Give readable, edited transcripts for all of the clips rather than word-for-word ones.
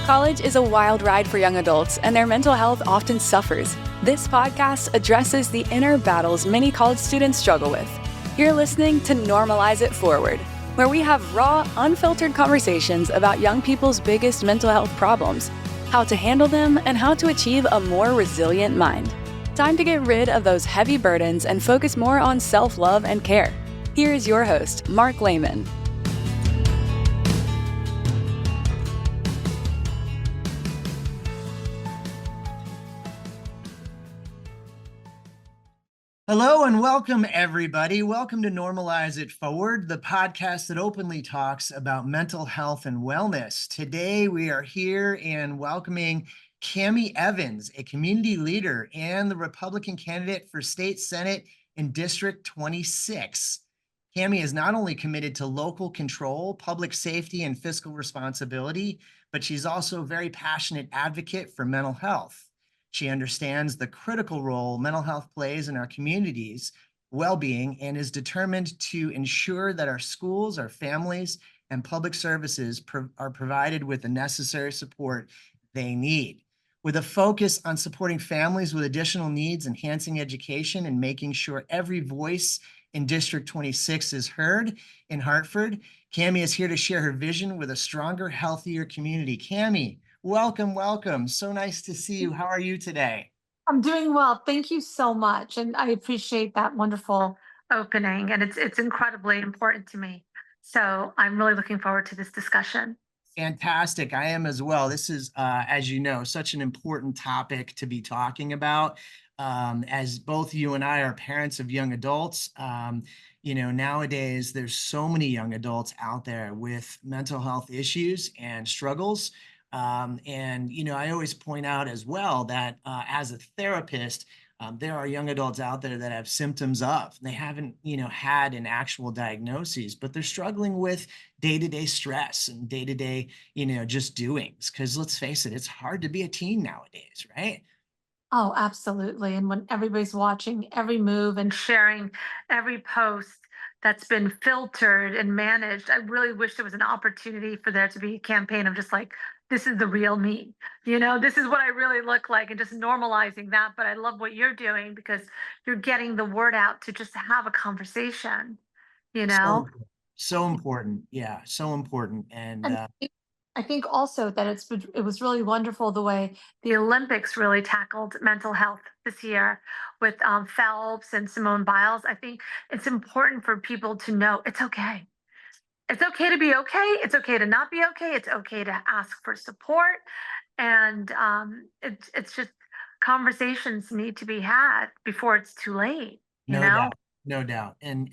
College is a wild ride for young adults, and their mental health often suffers. This podcast addresses the inner battles many college students struggle with. You're listening to Normalize It Forward, where we have raw, unfiltered conversations about young people's biggest mental health problems, how to handle them, and how to achieve a more resilient mind. Time to get rid of those heavy burdens and focus more on self-love and care. Here is your host, Mark Lehman. Hello and welcome, everybody. Welcome to Normalize It Forward, the podcast that openly talks about mental health and wellness. Today, we are here and welcoming Cami Evans, a community leader and the Republican candidate for State Senate in District 26. Cami is not only committed to local control, public safety, and fiscal responsibility, but she's also a very passionate advocate for mental health. She understands the critical role mental health plays in our communities' well-being and is determined to ensure that our schools, our families, and public services are provided with the necessary support they need. With a focus on supporting families with additional needs, enhancing education, and making sure every voice in District 26 is heard in Hartford, Cami is here to share her vision with a stronger, healthier community. Cami, welcome. So nice to see you. How are you today? I'm doing well. Thank you so much. And I appreciate that wonderful opening. And it's incredibly important to me. So I'm really looking forward to this discussion. Fantastic. I am as well. This is, as you know, such an important topic to be talking about. As both you and I are parents of young adults, nowadays there's so many young adults out there with mental health issues and struggles. I always point out as well that as a therapist, there are young adults out there that have symptoms of, they haven't, had an actual diagnosis, but they're struggling with day-to-day stress and day-to-day, just doings. Because let's face it, it's hard to be a teen nowadays, right? Oh, absolutely. And when everybody's watching every move and sharing every post that's been filtered and managed, I really wish there was an opportunity for there to be a campaign of just like, this is the real me. This is what I really look like, and just normalizing that. But I love what you're doing because you're getting the word out to just have a conversation, you know? So, so important. Yeah, so important. And And I think also that it was really wonderful the way the Olympics really tackled mental health this year with Phelps and Simone Biles. I think it's important for people to know it's okay. It's okay to be okay. It's okay to not be okay. It's okay to ask for support, and it's just conversations need to be had before it's too late. You no know. doubt, no doubt. And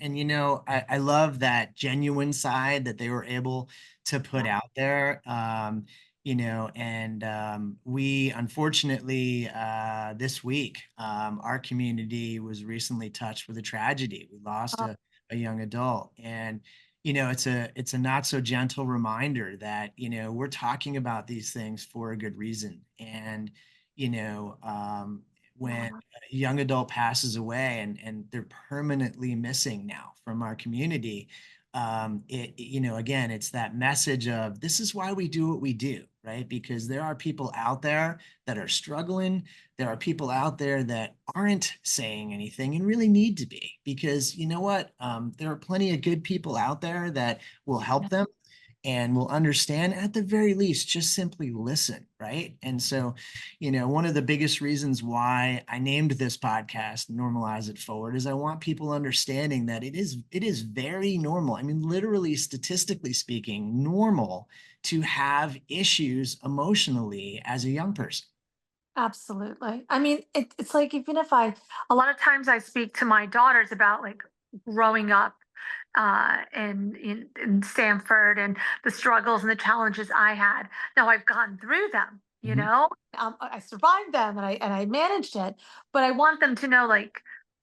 I love that genuine side that they were able to put out there. We unfortunately this week, our community was recently touched with a tragedy. We lost a young adult, and it's a not so gentle reminder that we're talking about these things for a good reason. And you know when a young adult passes away and they're permanently missing now from our community, again, it's that message of this is why we do what we do, right? Because there are people out there that are struggling. There are people out there that aren't saying anything and really need to be, because you know what? There are plenty of good people out there that will help them and will understand. At the very least, just simply listen, right? And so, one of the biggest reasons why I named this podcast Normalize It Forward is I want people understanding that it is very normal. I mean, literally, statistically speaking, normal to have issues emotionally as a young person. Absolutely. I mean, it's like even if a lot of times I speak to my daughters about like growing up in Stanford and the struggles and the challenges I had. Now I've gone through them, Mhm. I survived them and I managed it. But I want them to know like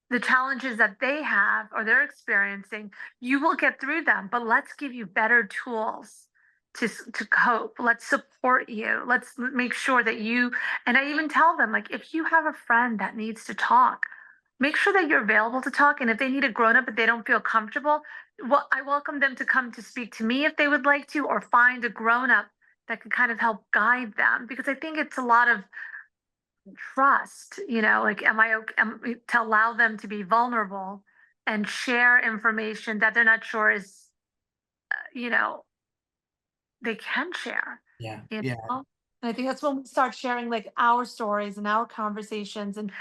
the challenges that they have or they're experiencing, you will get through them. But let's give you better tools to cope. Let's support you. Let's make sure that you, and I even tell them like if you have a friend that needs to talk, make sure that you're available to talk. And if they need a grown up but they don't feel comfortable, well, I welcome them to come to speak to me if they would like to, or find a grown up that can kind of help guide them, because I think it's a lot of trust, like, am I okay, to allow them to be vulnerable and share information that they're not sure is, you know, they can share, Yeah. you Yeah. know? And I think that's when we start sharing like our stories and our conversations and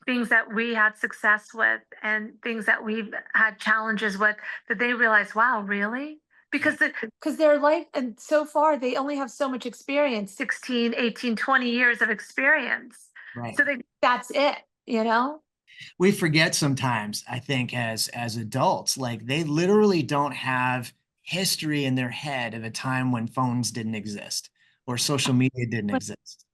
things that we had success with and things that we've had challenges with, that they realize, wow, really? Yeah. Because their life, and so far they only have so much experience, 16, 18, 20 years of experience. Right. So that's it, you know? We forget sometimes, I think, as adults, like they literally don't have history in their head of a time when phones didn't exist or social media didn't exist,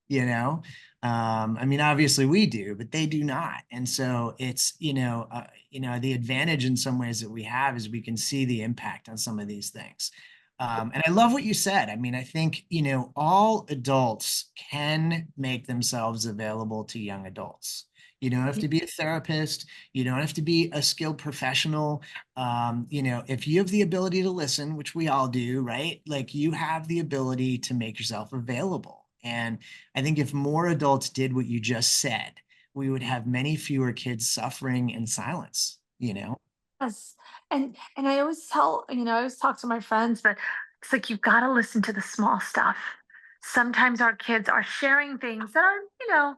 I mean, obviously we do, but they do not. And so it's, the advantage in some ways that we have is we can see the impact on some of these things. And I love what you said. I mean, I think, all adults can make themselves available to young adults. You don't have to be a therapist. You don't have to be a skilled professional. If you have the ability to listen, which we all do, right? Like you have the ability to make yourself available. And I think if more adults did what you just said, we would have many fewer kids suffering in silence. Yes. And I always tell, I always talk to my friends, but it's like you've got to listen to the small stuff. Sometimes our kids are sharing things that are,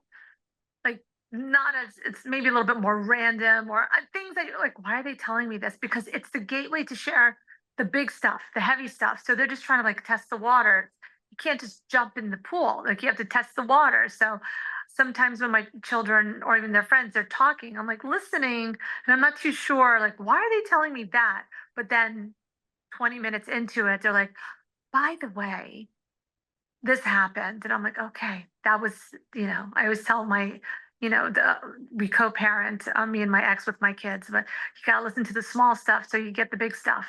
like, not as, it's maybe a little bit more random, or things that you're like, why are they telling me this? Because it's the gateway to share the big stuff, the heavy stuff. So they're just trying to like test the water. You can't just jump in the pool. Like you have to test the water. So sometimes when my children or even their friends are talking, I'm like listening and I'm not too sure, like, why are they telling me that? But then 20 minutes into it, they're like, by the way, this happened. And I'm like, okay, that was, I always tell my, we co-parent, me and my ex with my kids, but you gotta listen to the small stuff so you get the big stuff.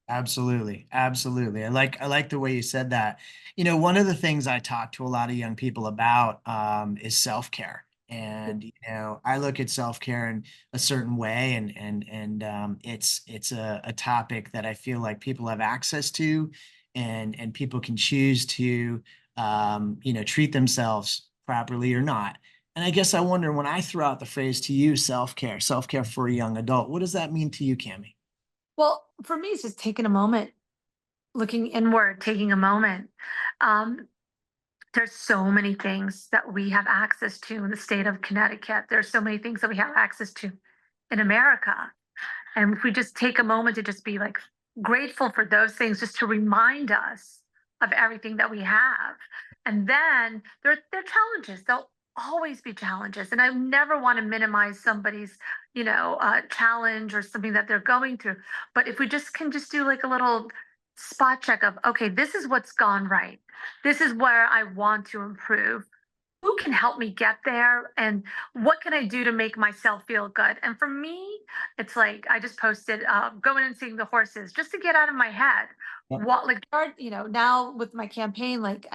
Absolutely. Absolutely. I like the way you said that. One of the things I talk to a lot of young people about is self-care. And I look at self-care in a certain way, and it's a topic that I feel like people have access to, and people can choose to treat themselves properly or not. And I guess I wonder, when I throw out the phrase to you, self-care for a young adult, what does that mean to you, Cami? Well, for me, it's just taking a moment, looking inward, taking a moment. Um, there's so many things that we have access to in the state of Connecticut. There's so many things that we have access to in America. And if we just take a moment to just be like grateful for those things, just to remind us of everything that we have. And then there are challenges. There'll always be challenges. And I never want to minimize somebody's, challenge or something that they're going through. But if we just can just do like a little spot check of, okay, this is what's gone right. This is where I want to improve. Who can help me get there, and what can I do to make myself feel good? And for me, it's like I just posted going and seeing the horses just to get out of my head. Yep. What, like, now with my campaign, like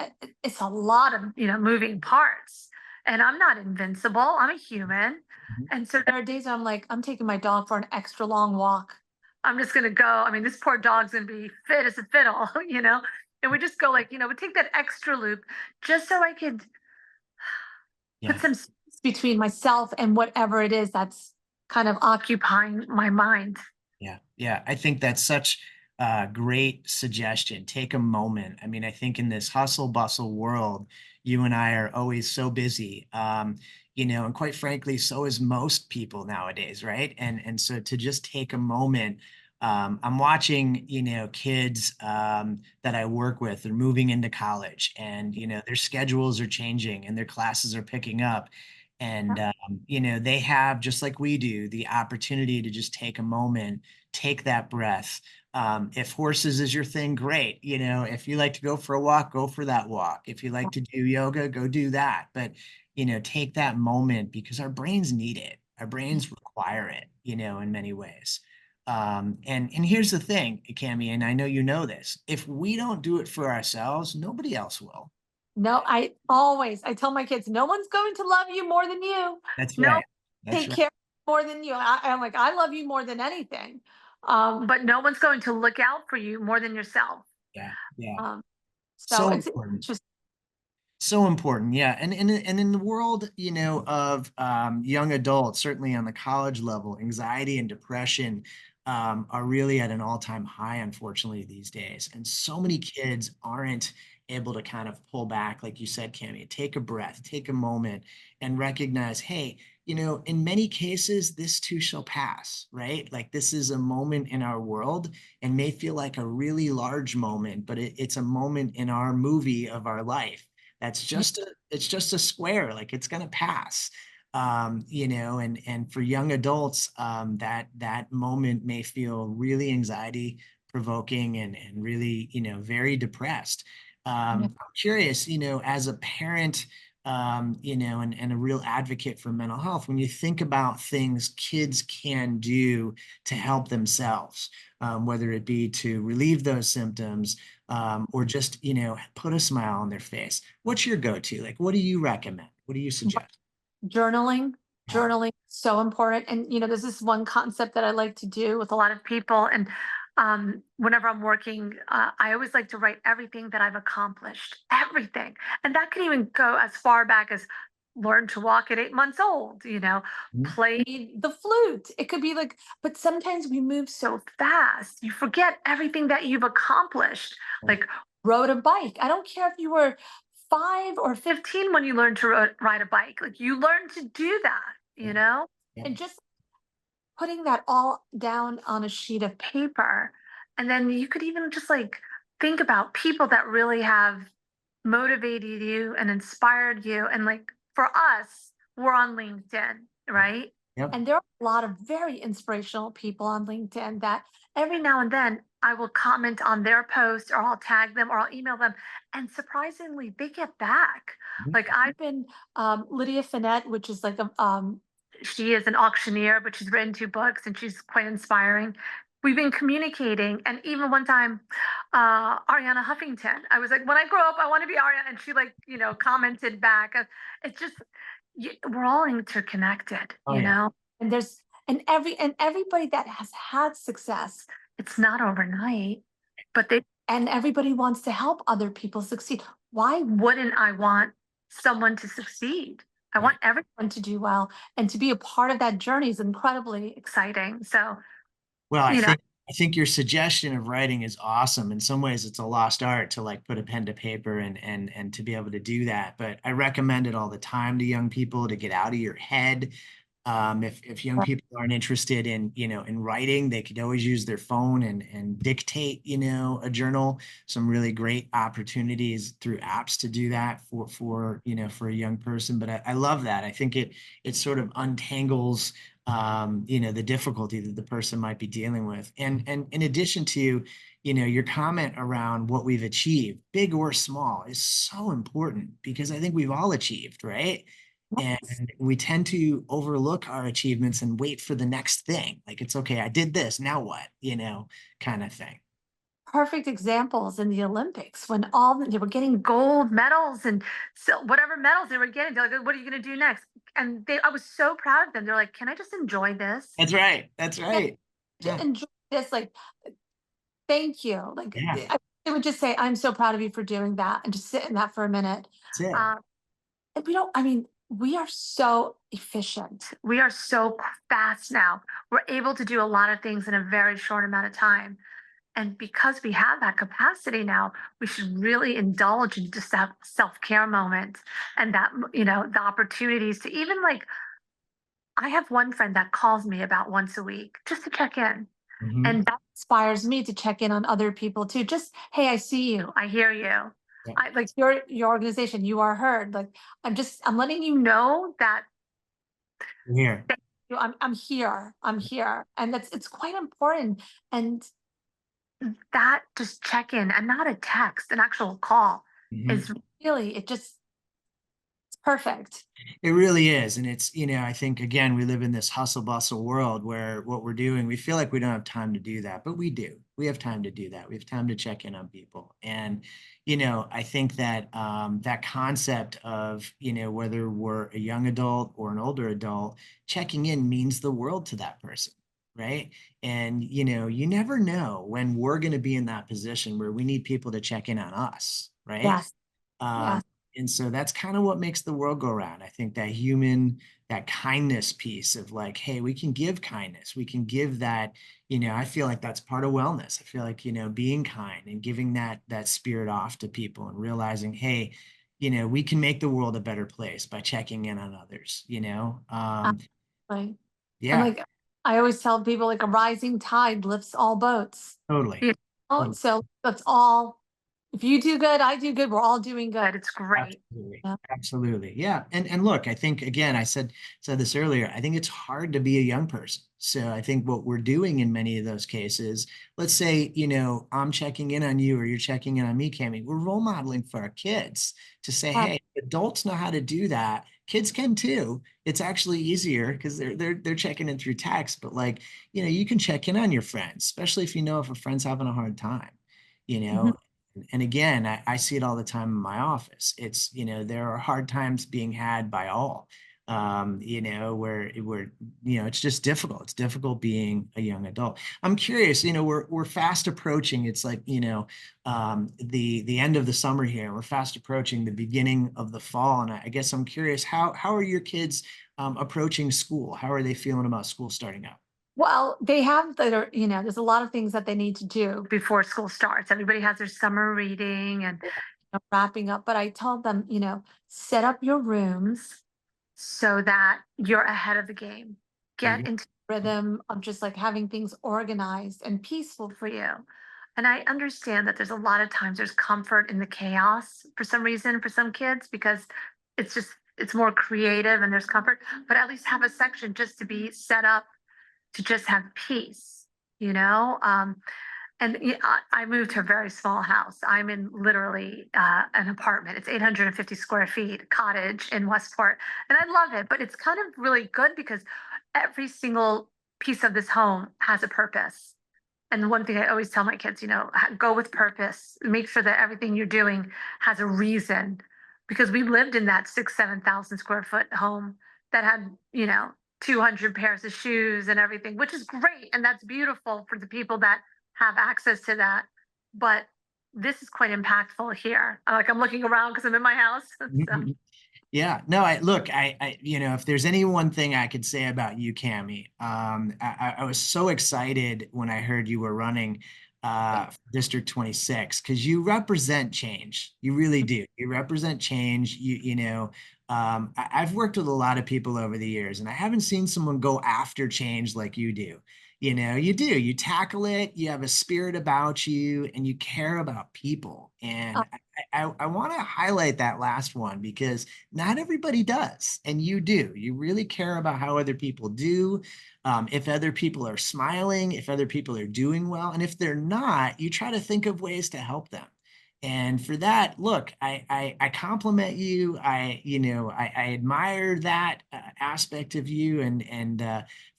it's a lot of moving parts, and I'm not invincible. I'm a human, Mhm. and so there are days I'm like, I'm taking my dog for an extra long walk. I'm just gonna go. I mean, this poor dog's gonna be fit as a fiddle, and we just go, like, we take that extra loop just so I could put Yeah. some space between myself and whatever it is that's kind of occupying my mind. Yeah, yeah. I think that's such a great suggestion. Take a moment. I mean, I think in this hustle bustle world, you and I are always so busy. And quite frankly, so is most people nowadays, right? And so to just take a moment. I'm watching, kids that I work with, they're moving into college, and their schedules are changing and their classes are picking up. And they have, just like we do, the opportunity to just take a moment, take that breath. If horses is your thing, great. If you like to go for a walk, go for that walk. If you like to do yoga, go do that. But take that moment, because our brains need it. Our brains require it, in many ways. And here's the thing, Cami, and I know you know this. If we don't do it for ourselves, nobody else will. No, I tell my kids, no one's going to love you more than you. That's No, right. That's take right. care more than you. I'm like, I love you more than anything. But no one's going to look out for you more than yourself. Yeah. Yeah. Um, so So it's important. just So important, yeah. And in the world, of young adults, certainly on the college level, anxiety and depression are really at an all-time high, unfortunately, these days. And so many kids aren't able to kind of pull back, like you said, Cami, take a breath, take a moment, and recognize, hey, in many cases, this too shall pass, right? Like this is a moment in our world and may feel like a really large moment, but it's a moment in our movie of our life that's it's just a square, like it's gonna pass. And for young adults, that moment may feel really anxiety provoking and really, very depressed. Yeah. I'm curious, as a parent, and a real advocate for mental health, when you think about things kids can do to help themselves, whether it be to relieve those symptoms, or just, put a smile on their face. What's your go-to? Like, what do you recommend? What do you suggest? Journaling, Yeah. journaling, so important. And there's this one concept that I like to do with a lot of people. And whenever I'm working, I always like to write everything that I've accomplished, everything. And that can even go as far back as learn to walk at 8 months old, Mhm. played the flute. It could be like, but sometimes we move so fast, you forget everything that you've accomplished. Right. Like rode a bike. I don't care if you were 5 or 15 when you learn to ride a bike. Like you learn to do that, Yeah. Yeah. and just putting that all down on a sheet of paper. And then you could even just like think about people that really have motivated you and inspired you. And like for us, we're on LinkedIn, right? Yep. And there are a lot of very inspirational people on LinkedIn that every now and then I will comment on their post or I'll tag them or I'll email them. And surprisingly, they get back. Mhm. Like I've been Lydia Finette, which is like she is an auctioneer, but she's written 2 books and she's quite inspiring. We've been communicating, and even one time, Ariana Huffington. I was like, when I grow up, I want to be Ariana, and she like commented back. It's just we're all interconnected, Oh yeah. and everybody that has had success, it's not overnight, but they and everybody wants to help other people succeed. Why wouldn't I want someone to succeed? I want Right. everyone to do well, and to be a part of that journey is incredibly exciting. So, Well, you know, I think your suggestion of writing is awesome. In some ways, it's a lost art to like put a pen to paper and to be able to do that. But I recommend it all the time to young people to get out of your head. If young people aren't interested in, in writing, they could always use their phone and dictate, a journal. Some really great opportunities through apps to do that for a young person. But I love that. I think it sort of untangles the difficulty that the person might be dealing with. And in addition to, your comment around what we've achieved, big or small, is so important because I think we've all achieved, right? And we tend to overlook our achievements and wait for the next thing. Like it's okay, I did this, now what? Kind of thing. perfect examples in the Olympics when they were getting gold medals and so whatever medals they were getting. They're like, "What are you going to do next?" And I was so proud of them. They're like, "Can I just enjoy this? That's right. That's Yeah, right. Yeah. enjoy this. Like, thank you." Like, Yeah. I would just say, "I'm so proud of you for doing that," and just sit in that for a minute. That's it. Um, and we don't. I mean, we are so efficient. We are so fast now. We're able to do a lot of things in a very short amount of time. And because we have that capacity now, we should really indulge in just that self-care moment and that, the opportunities to even like, I have one friend that calls me about once a week just to check in. Mhm. And that inspires me to check in on other people too. Just, hey, I see you. I hear you. Yeah. I like your organization, you are heard. Like I'm letting you know that Here. I'm here. I'm here. And it's quite important. And that just check in and not a text, an actual call Mhm. is really, it's perfect. It really is. And it's, I think again, we live in this hustle bustle world where what we're doing, we feel like we don't have time to do that, but we do. We have time to do that. We have time to check in on people. And, I think that that concept of, whether we're a young adult or an older adult, checking in means the world to that person. Right. And, you never know when we're going to be in that position where we need people to check in on us. Right. Yes. Um, Yes. And so that's kind of what makes the world go round. I think that kindness piece of like, hey, we can give kindness. We can give that, I feel like that's part of wellness. I feel like, being kind and giving that spirit off to people and realizing, hey, we can make the world a better place by checking in on others. Right. And Yeah, like I always tell people, like a rising tide lifts all boats. totally. You know? So that's all. If you do good, I do good. We're all doing good. It's great. Absolutely. Yeah. Absolutely. Yeah. And look, I think again, I said this earlier, I think it's hard to be a young person. So I think what we're doing in many of those cases, let's say, I'm checking in on you or you're checking in on me, Cami, we're role modeling for our kids to say, hey, adults know how to do that. Kids can too. It's actually easier because they're checking in through text, but like, you can check in on your friends, especially if if a friend's having a hard time, you Mhm. know, and again, I see it all the time in my office. It's, there are hard times being had by all, where, it's just difficult. It's difficult being a young adult. I'm curious, we're fast approaching. It's like, the end of the summer here. We're fast approaching the beginning of the fall. And I guess I'm curious, how are your kids approaching school? How are they feeling about school starting up? Well, they have that are, there's a lot of things that they need to do before school starts. Everybody has their summer reading and wrapping up. But I told them, set up your rooms so that you're ahead of the game. There you Get into the rhythm of just like having things organized and peaceful for you. And I understand that there's a lot of times there's comfort in the chaos for some reason for some kids because it's more creative and there's comfort, but at least have a section just to be set up to just have peace, you know? And I moved to a very small house. I'm in literally an apartment. It's 850 square feet, cottage in Westport. And I love it, but it's kind of really good because every single piece of this home has a purpose. And one thing I always tell my kids, go with purpose. Make sure that everything you're doing has a reason. Because we lived in that 7,000 square foot home that had, 200 pairs of shoes and everything, which is great. And that's beautiful for the people that have access to that. But this is quite impactful here. Like I'm looking around because I'm in my house. So. go. Yeah, no, if there's any one thing I could say about you, Cami, I was so excited when I heard you were running for District 26 because you represent change. You really do. You represent change. I've worked with a lot of people over the years, and I haven't seen someone go after change like you do. You do. You tackle it. You have a spirit about you, and you care about people. And I want to highlight that last one because not everybody does, and you do. You really care about how other people do, if other people are smiling, if other people are doing well, and if they're not, you try to think of ways to help them. And for that, look, I compliment you. I admire that aspect of you. And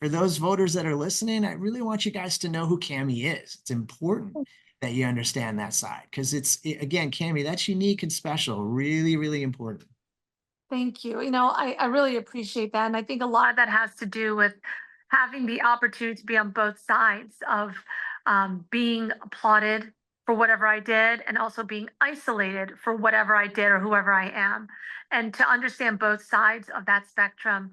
for those voters that are listening, I really want you guys to know who Cami is. It's important that you understand that side because again, Cami, that's unique and special. Really, really important. Thank you. I really appreciate that. And I think a lot of that has to do with having the opportunity to be on both sides of being applauded for whatever I did and also being isolated for whatever I did or whoever I am. And to understand both sides of that spectrum,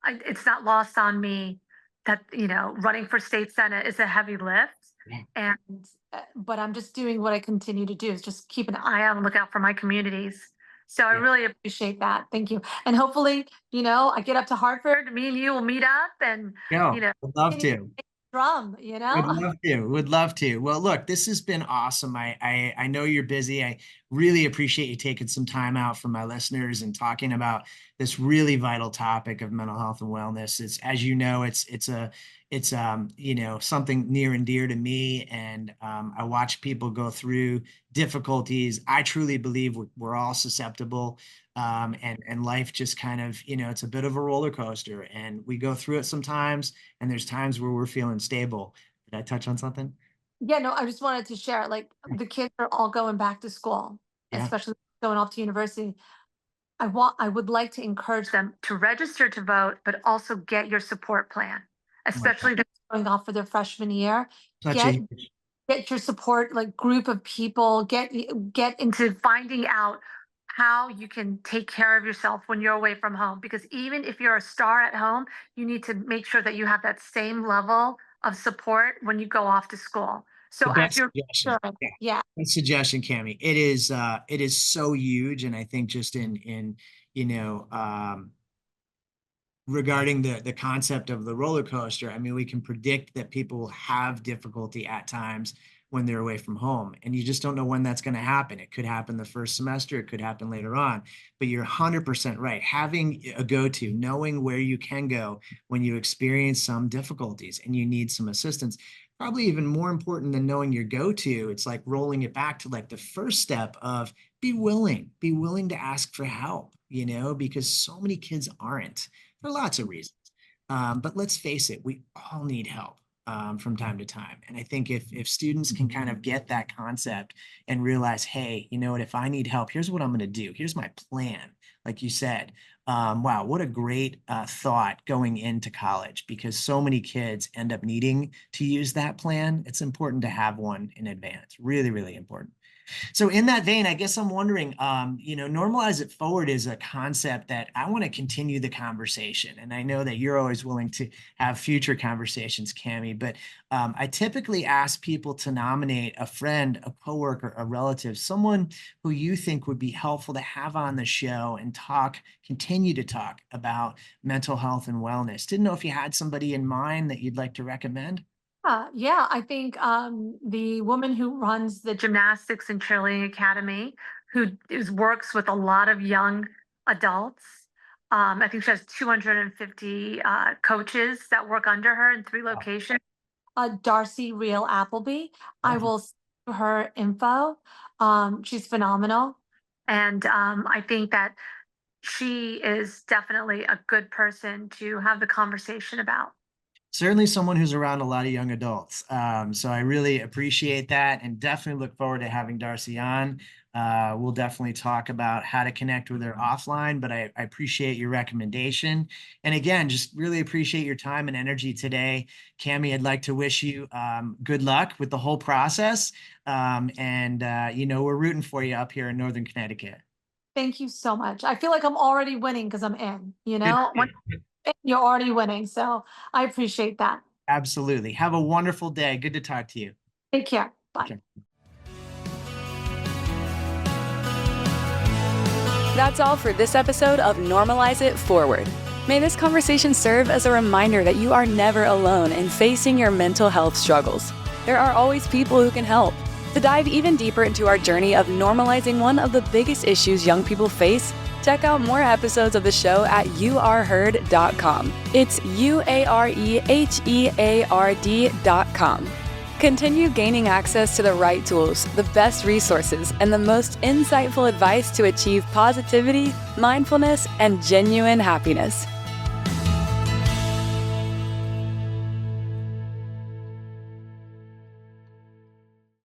it's not lost on me that, running for state senate is a heavy lift. Yeah. And, but I'm just doing what I continue to do is just keep an eye out and look out for my communities. So I Yeah. really appreciate that. Thank you. And hopefully, I get up to Hartford, me and you will meet up and, Yo, would love continue to. to drum, Would love to. Would love to. Well, look, this has been awesome. I know you're busy. I really appreciate you taking some time out for my listeners and talking about this really vital topic of mental health and wellness. It's, as you know, it's something near and dear to me. And I watch people go through difficulties. I truly believe we're all susceptible. And life just kind of, it's a bit of a roller coaster and we go through it sometimes. And there's times where we're feeling stable. Did I touch on something? Yeah, no, I just wanted to share, like the kids are all going back to school, Yeah. especially going off to university. I would like to encourage them to register to vote, but also get your support plan, Oh my God. especially those going off for their freshman year. Such a Get huge, get your support like group of people, get into finding out how you can take care of yourself when you're away from home. Because even if you're a star at home, you need to make sure that you have that same level of support when you go off to school. The So as best you're suggestion. good, Yeah. yeah. Good suggestion, Cami. It is so huge. And I think just in, you know, regarding the concept of the roller coaster, I mean, we can predict that people will have difficulty at times when they're away from home, and you just don't know when that's going to happen. It could happen the first semester, it could happen later on, but you're 100% right. Having a go-to, knowing where you can go when you experience some difficulties and you need some assistance, probably even more important than knowing your go-to. It's like rolling it back to like the first step of be willing to ask for help, because so many kids aren't, for lots of reasons. But let's face it, we all need help from time to time. And I think if students can kind of get that concept and realize, hey, you know what, if I need help, here's what I'm going to do. Here's my plan. Like you said, wow, what a great thought going into college, because so many kids end up needing to use that plan. It's important to have one in advance. Really, really important. So in that vein, I guess I'm wondering, normalize it forward is a concept that I want to continue the conversation. And I know that you're always willing to have future conversations, Cami, but I typically ask people to nominate a friend, a coworker, a relative, someone who you think would be helpful to have on the show and continue to talk about mental health and wellness. Didn't know if you had somebody in mind that you'd like to recommend. Yeah, I think the woman who runs the gymnastics and cheerleading academy, works with a lot of young adults. I think she has 250 coaches that work under her in 3 locations. Darcy Real Appleby. I Wow. will send her info. She's phenomenal, and I think that she is definitely a good person to have the conversation about. Certainly someone who's around a lot of young adults. So I really appreciate that and definitely look forward to having Darcy on. We'll definitely talk about how to connect with her offline, but I appreciate your recommendation. And again, just really appreciate your time and energy today. Cami, I'd like to wish you good luck with the whole process. We're rooting for you up here in Northern Connecticut. Thank you so much. I feel like I'm already winning because I'm in, Good. When you're already winning. So I appreciate that. Absolutely. Have a wonderful day. Good to talk to you. Take care. Bye. Okay. That's all for this episode of Normalize It Forward. May this conversation serve as a reminder that you are never alone in facing your mental health struggles. There are always people who can help. To dive even deeper into our journey of normalizing one of the biggest issues young people face, check out more episodes of the show at youareheard.com. It's UAREHEARD.com. Continue gaining access to the right tools, the best resources, and the most insightful advice to achieve positivity, mindfulness, and genuine happiness.